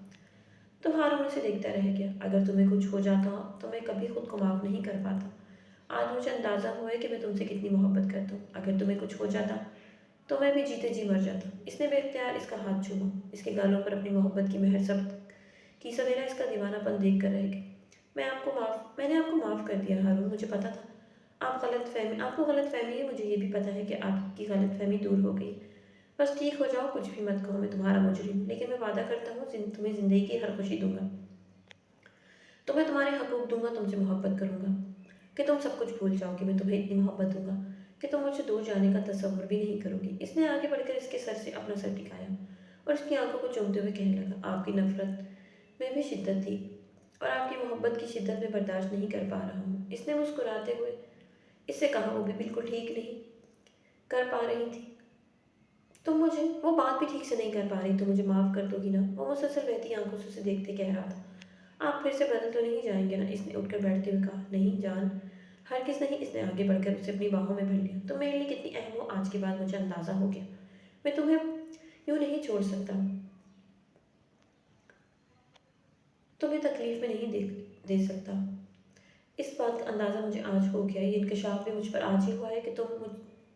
तो हारून उसे देखता रह गया। अगर तुम्हें कुछ हो जाता तो मैं कभी खुद को माफ नहीं कर पाता। आज मुझे अंदाजा हुआ है कि मैं तुमसे कितनी मोहब्बत करता हूँ। अगर तुम्हें कुछ हो जाता तो मैं भी जीते जी मर जाता। इसने बेख्तियार इसका हाथ छूमा। इसके गालों पर अपनी मोहब्बत की मेहर सब की। सवेरा इसका दीवानापन देख कर रह गई। मैंने आपको माफ कर दिया हारून। मुझे पता था आपको गलत फहमी है। मुझे ये भी पता है कि आपकी गलत फहमी दूर हो गई। बस ठीक हो जाओ, कुछ भी मत कहो। मैं तुम्हारा मुजरिम, लेकिन मैं वादा करता हूँ तुम्हें जिंदगी की हर खुशी दूंगा। तुम्हें तुम्हारे हकूक दूंगा, तुमसे मोहब्बत करूंगा कि तुम सब कुछ भूल जाओगे। मैं तुम्हें इतनी मोहब्बत दूंगा कि तुम मुझसे दूर जाने का तस्वुर भी नहीं करोगी। इसने आगे बढ़कर इसके सर से अपना सर टिकाया और इसकी आंखों को चूमते हुए कहने लगा। आपकी नफरत में भी शिद्दत थी और आपकी मोहब्बत की शिद्दत में बर्दाश्त नहीं कर पा रहा हूँ। इसने मुस्कुराते हुए इससे कहा। वो भी बिल्कुल ठीक नहीं कर पा रही थी। वो बात भी ठीक से नहीं कर पा रही। तो मुझे माफ कर दोगी ना? वो मुसलसल बहती आंखों से उसे देखते कह रहा था। आप फिर से बदल तो नहीं जाएंगे ना? इसने उठकर बैठते हुए कहा। नहीं जान, हरगिज़ नहीं। इसने आगे बढ़कर उसे अपनी बाहों में भर लिया। तुम मेरे लिए कितनी अहम हो आज के बाद मुझे अंदाजा हो गया। मैं तुम्हें यूं नहीं छोड़ सकता। तुम्हें तकलीफ में नहीं दे सकता। इस बात का अंदाजा मुझे आज हो गया। ये इंकशाफ भी मुझ पर आज ही हुआ है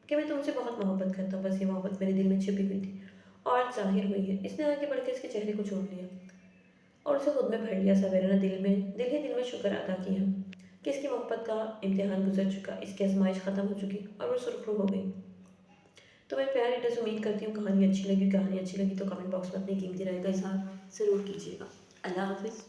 कि मैं तुमसे बहुत मोहब्बत करता हूँ। बस ये मोहब्बत मेरे दिल में छिपी हुई थी और जाहिर हुई है। इसने आगे बढ़कर इसके चेहरे को छोड़ लिया और उसे खुद में भर लिया। सवेरा ने दिल में शुक्र अदा किया कि इसकी मोहब्बत का इम्तिहान गुजर चुका, इसकी आजमाइश ख़त्म हो चुकी और वो सुरखरू हो गई। तो मैं प्यार रीडर्स उम्मीद करती हूँ कहानी अच्छी लगी तो कमेंट बॉक्स में अपनी कीमती राय का इजहार ज़रूर कीजिएगा। अल्लाह हाफिज़।